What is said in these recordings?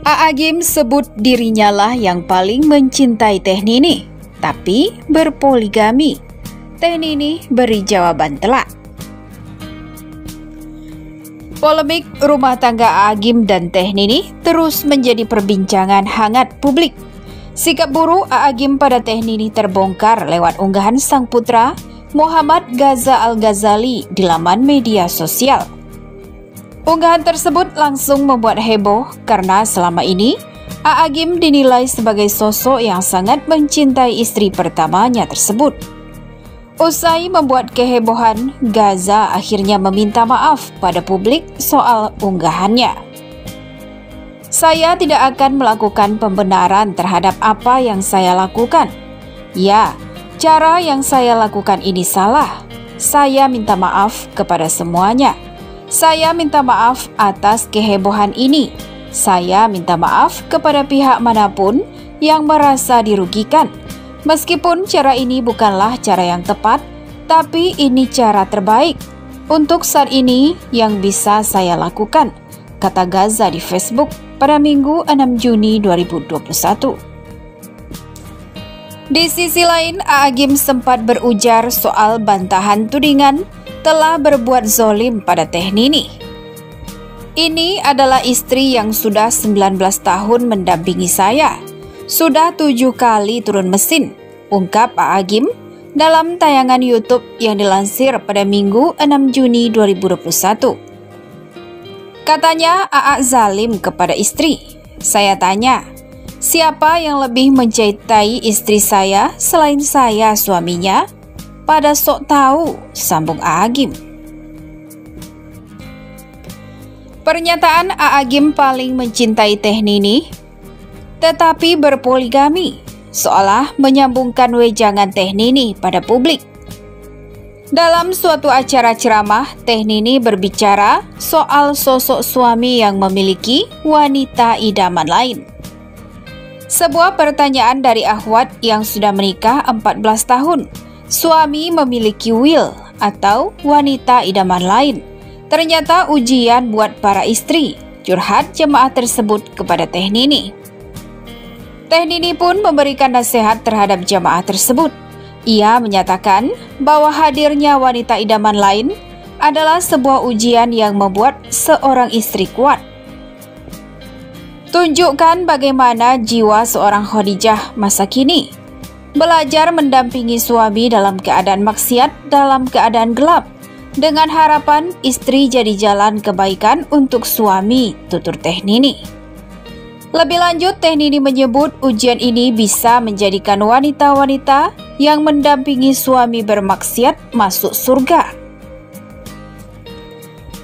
A'agim sebut dirinya lah yang paling mencintai Teh Nini, tapi berpoligami. Teh Nini beri jawaban telak. Polemik rumah tangga A'agim dan Teh Nini terus menjadi perbincangan hangat publik. Sikap buruk A'agim pada Teh Nini terbongkar lewat unggahan sang putra Muhammad Gaza Al-Ghazali di laman media sosial. Unggahan tersebut langsung membuat heboh karena selama ini A'agim dinilai sebagai sosok yang sangat mencintai istri pertamanya tersebut. Usai membuat kehebohan, Gaza akhirnya meminta maaf pada publik soal unggahannya. "Saya tidak akan melakukan pembenaran terhadap apa yang saya lakukan. Ya, cara yang saya lakukan ini salah. Saya minta maaf kepada semuanya. Saya minta maaf atas kehebohan ini. Saya minta maaf kepada pihak manapun yang merasa dirugikan. Meskipun cara ini bukanlah cara yang tepat, tapi ini cara terbaik untuk saat ini yang bisa saya lakukan," kata Gaza di Facebook pada Minggu 6 Juni 2021. Di sisi lain, A'agim sempat berujar soal bantahan tudingan telah berbuat zolim pada Teh Nini. "Ini adalah istri yang sudah 19 tahun mendampingi saya. Sudah 7 kali turun mesin," ungkap A'agim dalam tayangan YouTube yang dilansir pada Minggu 6 Juni 2021. Katanya, "Aa zalim kepada istri. Saya tanya, siapa yang lebih mencintai istri saya selain saya suaminya? Pada sok tahu," sambung A'agim. Pernyataan A'agim paling mencintai Teh Nini, tetapi berpoligami, seolah menyambungkan wejangan Teh Nini pada publik. Dalam suatu acara ceramah, Teh Nini berbicara soal sosok suami yang memiliki wanita idaman lain. Sebuah pertanyaan dari Ahwat yang sudah menikah 14 tahun. Suami memiliki will atau wanita idaman lain. Ternyata ujian buat para istri, curhat jemaah tersebut kepada Teh Nini. Teh Nini pun memberikan nasihat terhadap jemaah tersebut. Ia menyatakan bahwa hadirnya wanita idaman lain adalah sebuah ujian yang membuat seorang istri kuat. "Tunjukkan bagaimana jiwa seorang Khadijah masa kini. Belajar mendampingi suami dalam keadaan maksiat, dalam keadaan gelap, dengan harapan istri jadi jalan kebaikan untuk suami," tutur Teh Nini. Lebih lanjut, Teh Nini menyebut ujian ini bisa menjadikan wanita-wanita yang mendampingi suami bermaksiat masuk surga.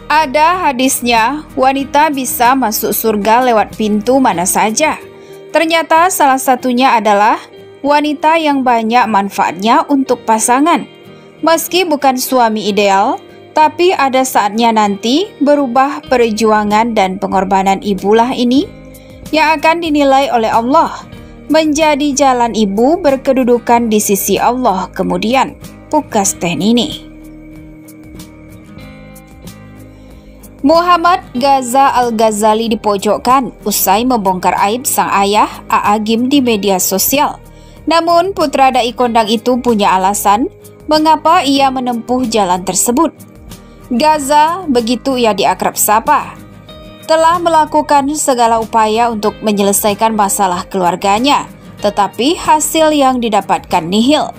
Ada hadisnya, wanita bisa masuk surga lewat pintu mana saja. Ternyata salah satunya adalah wanita yang banyak manfaatnya untuk pasangan. Meski bukan suami ideal, tapi ada saatnya nanti berubah perjuangan dan pengorbanan ibulah ini yang akan dinilai oleh Allah menjadi jalan ibu berkedudukan di sisi Allah kemudian, pukas Teh Nini. Muhammad Gaza Al-Ghazali dipojokkan usai membongkar aib sang ayah A'agim di media sosial. Namun putra dai kondang itu punya alasan mengapa ia menempuh jalan tersebut. Gaza, begitu ia diakrab sapa, telah melakukan segala upaya untuk menyelesaikan masalah keluarganya, tetapi hasil yang didapatkan nihil.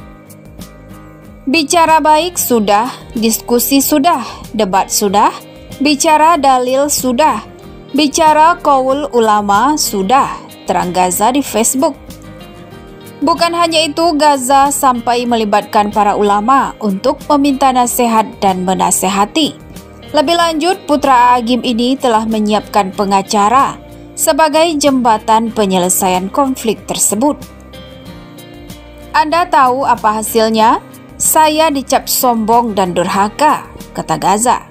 Bicara baik sudah, diskusi sudah, debat sudah, bicara dalil sudah, bicara qaul ulama sudah, terang Gaza di Facebook. Bukan hanya itu, Gaza sampai melibatkan para ulama untuk meminta nasihat dan menasehati. Lebih lanjut, putra A'agim ini telah menyiapkan pengacara sebagai jembatan penyelesaian konflik tersebut. "Anda tahu apa hasilnya? Saya dicap sombong dan durhaka," kata Gaza.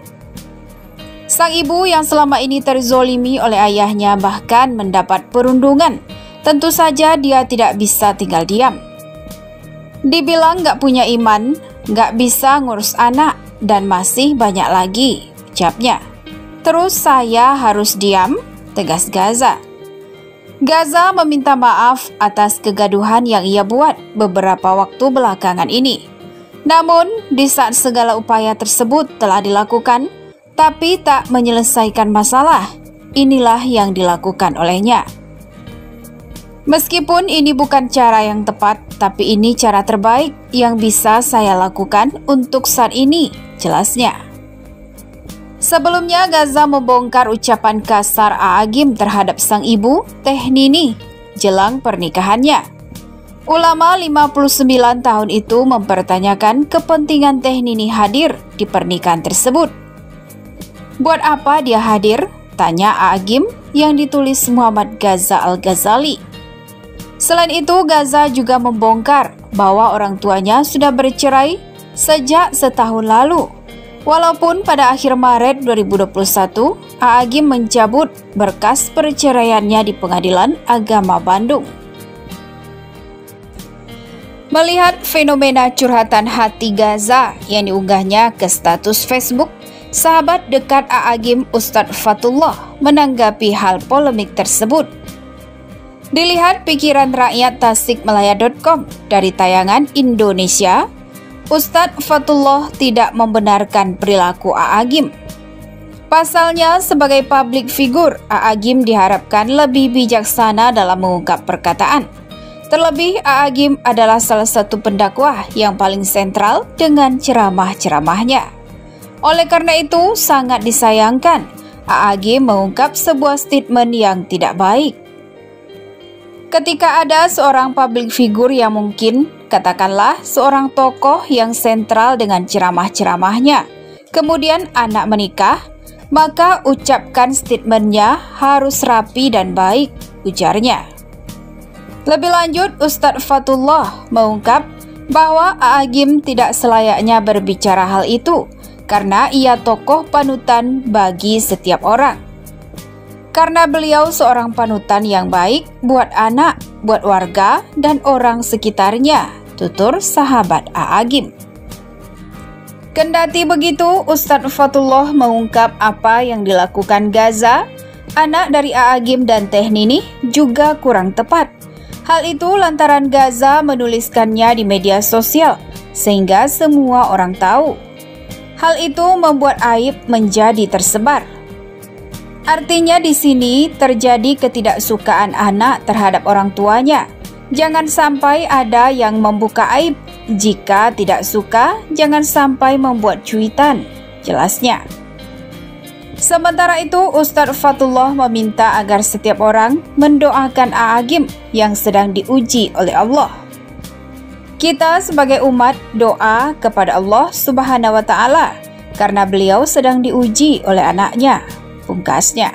Sang ibu yang selama ini terzolimi oleh ayahnya bahkan mendapat perundungan. Tentu saja dia tidak bisa tinggal diam. Dibilang gak punya iman, gak bisa ngurus anak, dan masih banyak lagi, ucapnya. "Terus saya harus diam?" tegas Gaza. Gaza meminta maaf atas kegaduhan yang ia buat beberapa waktu belakangan ini. Namun, di saat segala upaya tersebut telah dilakukan, tapi tak menyelesaikan masalah, inilah yang dilakukan olehnya. Meskipun ini bukan cara yang tepat, tapi ini cara terbaik yang bisa saya lakukan untuk saat ini, jelasnya. Sebelumnya, Gaza membongkar ucapan kasar A'agim terhadap sang ibu, Teh Nini, jelang pernikahannya. Ulama 59 tahun itu mempertanyakan kepentingan Teh Nini hadir di pernikahan tersebut. Buat apa dia hadir? Tanya A'agim yang ditulis Muhammad Gaza Al-Ghazali. Selain itu, Gaza juga membongkar bahwa orang tuanya sudah bercerai sejak setahun lalu. Walaupun pada akhir Maret 2021, A'agim mencabut berkas perceraiannya di Pengadilan Agama Bandung. Melihat fenomena curhatan hati Gaza yang diunggahnya ke status Facebook, sahabat dekat A'agim Ustadz Fatullah menanggapi hal polemik tersebut. Dilihat pikiran rakyat Tasikmalaya.com dari tayangan Indonesia, Ustadz Fatullah tidak membenarkan perilaku A'agim. Pasalnya, sebagai publik figur, A'agim diharapkan lebih bijaksana dalam mengungkap perkataan. Terlebih, A'agim adalah salah satu pendakwah yang paling sentral dengan ceramah-ceramahnya. Oleh karena itu, sangat disayangkan A'agim mengungkap sebuah statement yang tidak baik. Ketika ada seorang publik figur yang mungkin, katakanlah seorang tokoh yang sentral dengan ceramah-ceramahnya, kemudian anak menikah, maka ucapkan statementnya harus rapi dan baik, ujarnya. Lebih lanjut, Ustadz Fatullah mengungkap bahwa A'agim tidak selayaknya berbicara hal itu, karena ia tokoh panutan bagi setiap orang. Karena beliau seorang panutan yang baik buat anak, buat warga, dan orang sekitarnya, tutur sahabat A'agim. Kendati begitu, Ustadz Fatullah mengungkap apa yang dilakukan Gaza, anak dari A'agim dan Teh Nini, juga kurang tepat. Hal itu lantaran Gaza menuliskannya di media sosial, sehingga semua orang tahu. Hal itu membuat aib menjadi tersebar. Artinya di sini terjadi ketidaksukaan anak terhadap orang tuanya. Jangan sampai ada yang membuka aib. Jika tidak suka, jangan sampai membuat cuitan, jelasnya. Sementara itu, Ustadz Fatullah meminta agar setiap orang mendoakan A'agim yang sedang diuji oleh Allah. Kita sebagai umat doa kepada Allah Subhanahu wa Ta'ala karena beliau sedang diuji oleh anaknya, pungkasnya.